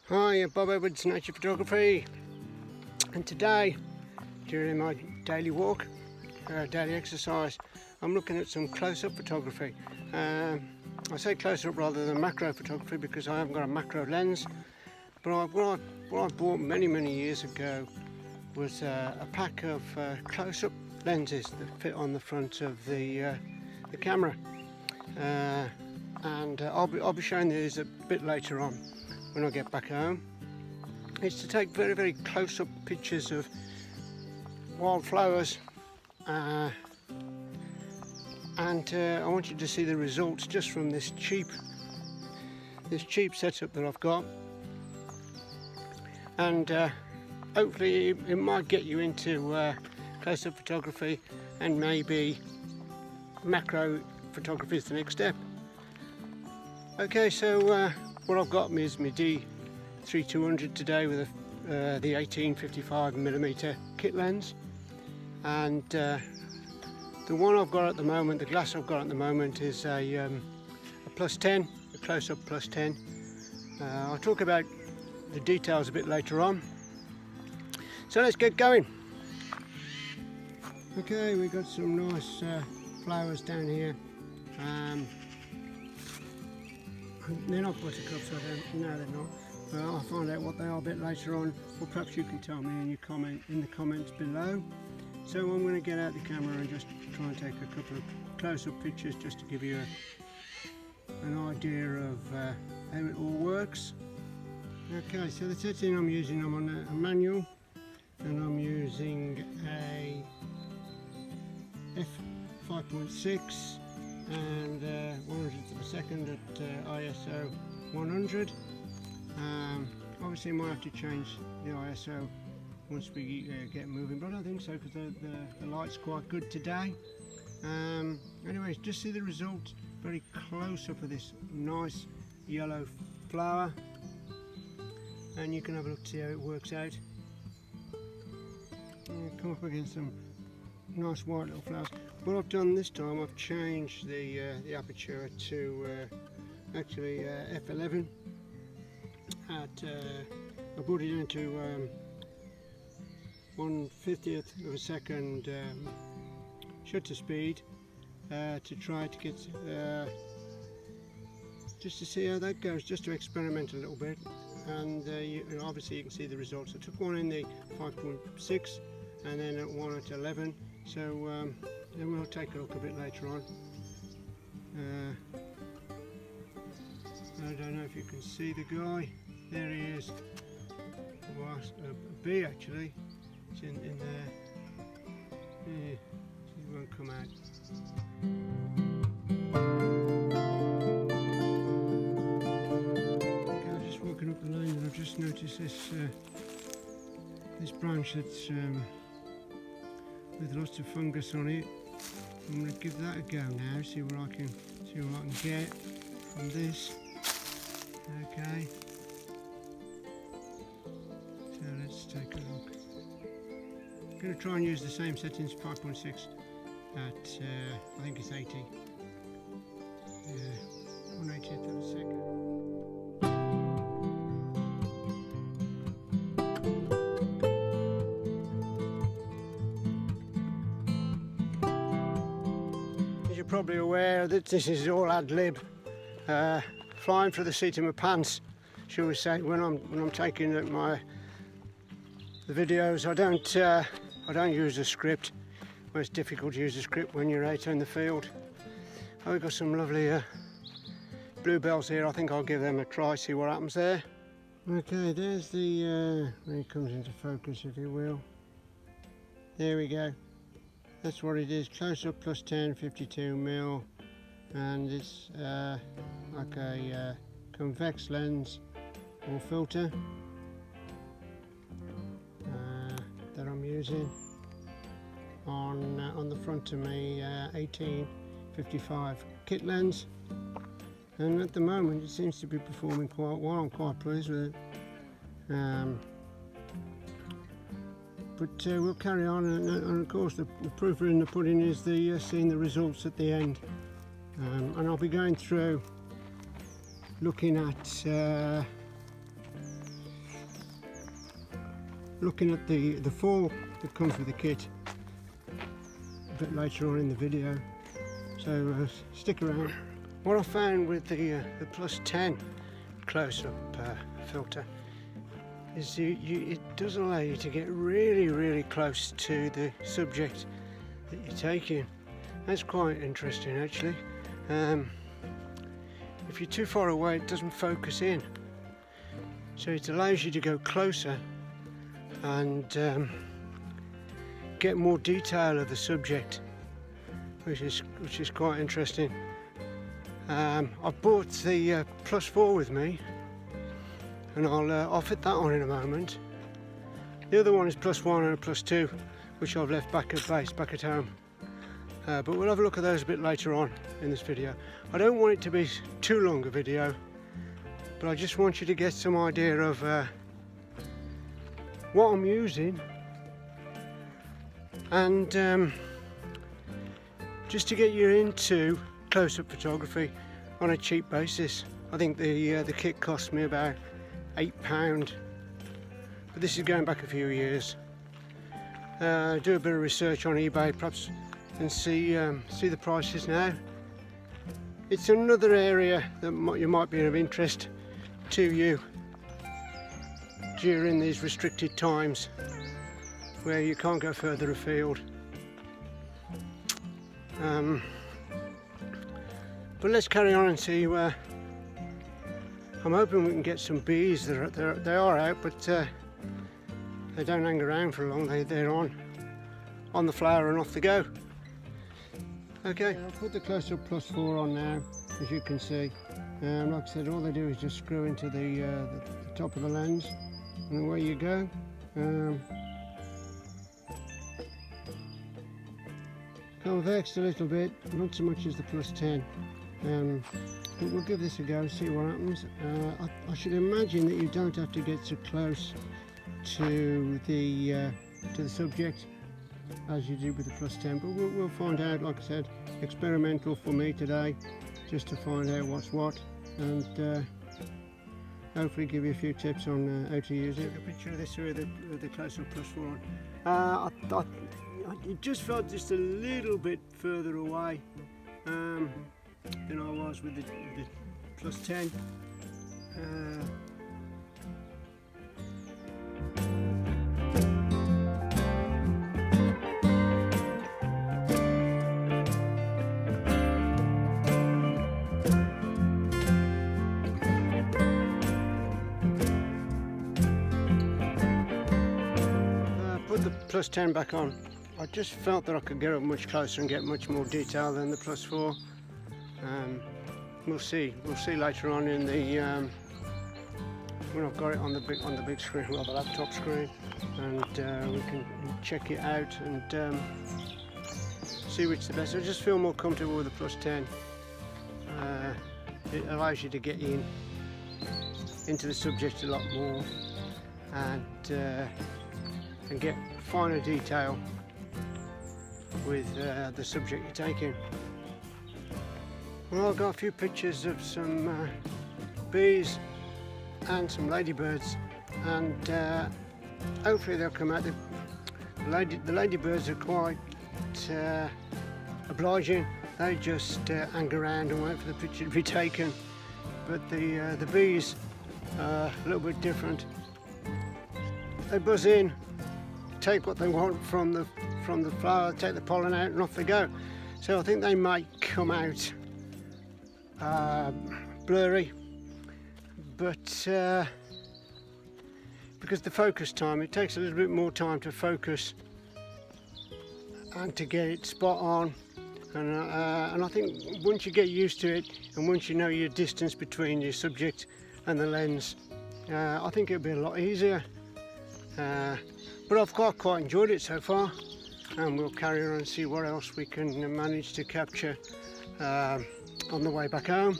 Hi, Bob Edwards, Nature Photography, and today during my daily walk, daily exercise, I'm looking at some close-up photography. I say close-up rather than macro photography because I haven't got a macro lens, but what I bought many years ago was a pack of close-up lenses that fit on the front of the camera, and I'll be showing these a bit later on when I get back home. It's to take very close-up pictures of wildflowers, and I want you to see the results just from this cheap setup that I've got, and hopefully it might get you into close-up photography, and maybe macro photography is the next step. Okay, so what I've got is my D3200 today with the 18-55mm kit lens, and the one I've got at the moment, the glass I've got at the moment, is a +10, a close-up +10. I'll talk about the details a bit later on. So let's get going. Okay, we've got some nice flowers down here. They're not buttercups, no they're not. I'll find out what they are a bit later on, or perhaps you can tell me in the comments below. So I'm going to get out the camera and just try and take a couple of close-up pictures just to give you an idea of how it all works. Okay, so the setting I'm using, I'm on a manual, and I'm using a f5.6 and 100th of a second at ISO 100. Obviously, I might have to change the ISO once we get moving, but I don't think so because the light's quite good today. Anyways, just see the result very close up of this nice yellow flower, and you can have a look to see how it works out. Come up against some nice white little flowers. What I've done this time, I've changed the aperture to actually f11. I brought it into 1/50th of a second shutter speed to try to get just to see how that goes, just to experiment a little bit, and obviously you can see the results. I took one in the 5.6 and then one at 11, so then we'll take a look a bit later on. I don't know if you can see the guy. There he is. A bee actually. It's in there. Yeah, he won't come out. Okay, I'm just walking up the lane and I've just noticed this branch that's with lots of fungus on it. I'm going to give that a go now, see what I can get from this. Okay, so let's take a look. I'm going to try and use the same settings, 5.6 at I think it's 80. 1/80th of a second. You're probably aware that this is all ad lib, flying through the seat of my pants, shall we say. When I'm taking the videos, I don't use a script. Well, it's difficult to use a script when you're out in the field. Oh, we've got some lovely bluebells here. I think I'll give them a try, see what happens there. Okay, there's the when it comes into focus, if you will. There we go. That's what it is, close up +10, 52mm, and it's like a convex lens or filter that I'm using on the front of my 18-55 kit lens, and at the moment it seems to be performing quite well. I'm quite pleased with it. But we'll carry on, and of course the proof in the pudding is seeing the results at the end. And I'll be going through looking at looking at the fall that comes with the kit a bit later on in the video, so stick around. What I found with the plus 10 close-up filter is it does allow you to get really close to the subject that you're taking. That's quite interesting actually. If you're too far away, it doesn't focus in, so it allows you to go closer and get more detail of the subject, which is quite interesting. I bought the plus 4 with me, and I'll fit that on in a moment. The other one is plus 1 and a plus 2, which I've left back at base, back at home. But we'll have a look at those a bit later on in this video. I don't want it to be too long a video, but I just want you to get some idea of what I'm using, and just to get you into close-up photography on a cheap basis. I think the kit cost me about £8, but this is going back a few years. Do a bit of research on eBay perhaps and see the prices now. It's another area that you might be of interest to you during these restricted times where you can't go further afield. But let's carry on and see where. I'm hoping we can get some bees. They are out, but they don't hang around for long. They're on the flower and off they go. Okay, I'll put the close-up plus 4 on now, as you can see. Like I said, all they do is just screw into the top of the lens, and away you go. Convexed a little bit, not so much as the plus 10. But we'll give this a go, see what happens. I should imagine that you don't have to get so close to the subject as you do with the plus 10, but we'll find out. Like I said, experimental for me today, just to find out what's what, and hopefully give you a few tips on how to use it. Take a picture of this with the close-up plus 4 on. It just felt just a little bit further away than I was with the plus 10. Put the plus 10 back on. I just felt that I could get up much closer and get much more detail than the plus 4. We'll see later on in the when I've got it on the big screen, well, the laptop screen, and we can check it out and see which is the best. I just feel more comfortable with the plus 10. It allows you to get into the subject a lot more and get finer detail with the subject you're taking. Well, I've got a few pictures of some bees and some ladybirds, and hopefully they'll come out. The ladybirds are quite obliging. They just hang around and wait for the picture to be taken, but the bees are a little bit different. They buzz in, take what they want from the flower, take the pollen out, and off they go. So I think they might come out blurry, but because the focus time, it takes a little bit more time to focus and to get it spot on, and I think once you get used to it and once you know your distance between your subject and the lens, I think it'll be a lot easier. But I've quite enjoyed it so far, and we'll carry on and see what else we can manage to capture on the way back home.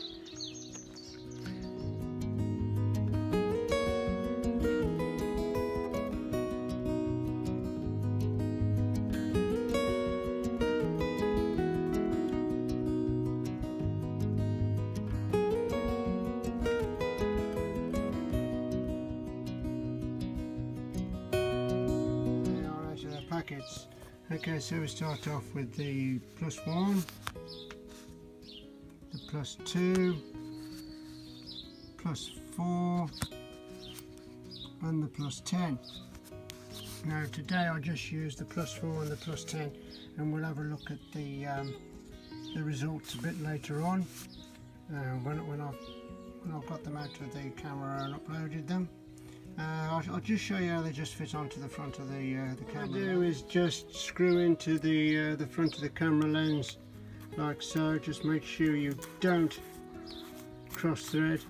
brackets. Okay, so we start off with the +1, the +2, +4 and the +10. Now today I just used the +4 and the +10, and we'll have a look at the results a bit later on when I've got them out of the camera and uploaded them. I'll just show you how they just fit onto the front of the camera. What I do is just screw into the front of the camera lens like so. Just make sure you don't cross thread,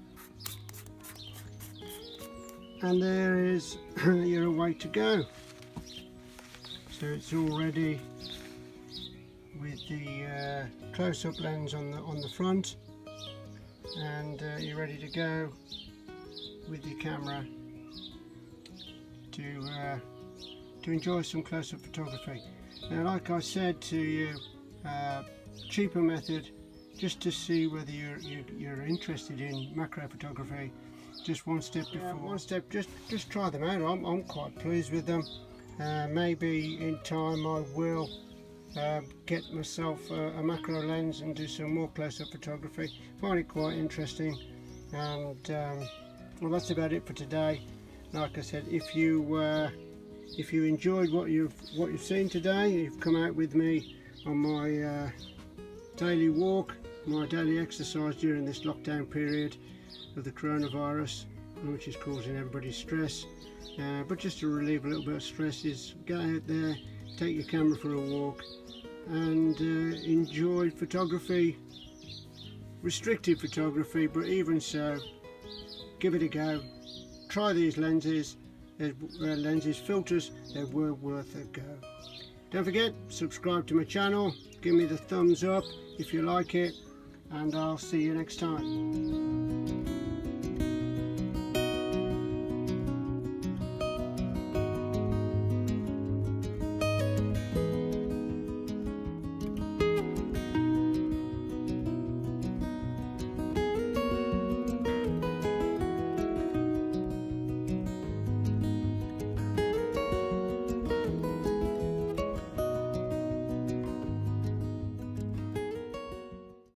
and there is your away to go. So it's all ready with the close-up lens on the front, and you're ready to go with your camera to enjoy some close-up photography. Now, like I said to you, cheaper method, just to see whether you're interested in macro photography. Just one step before. Just try them out. I'm quite pleased with them. Maybe in time I will get myself a macro lens and do some more close-up photography. Find it quite interesting, and well, that's about it for today. Like I said, if you enjoyed what you've seen today, you've come out with me on my daily walk, my daily exercise during this lockdown period of the coronavirus, which is causing everybody stress. But just to relieve a little bit of stress, is get out there, take your camera for a walk, and enjoy photography. Restricted photography, but even so, give it a go. Try these lenses. Filters, they were worth a go. Don't forget, subscribe to my channel, give me the thumbs up if you like it, and I'll see you next time.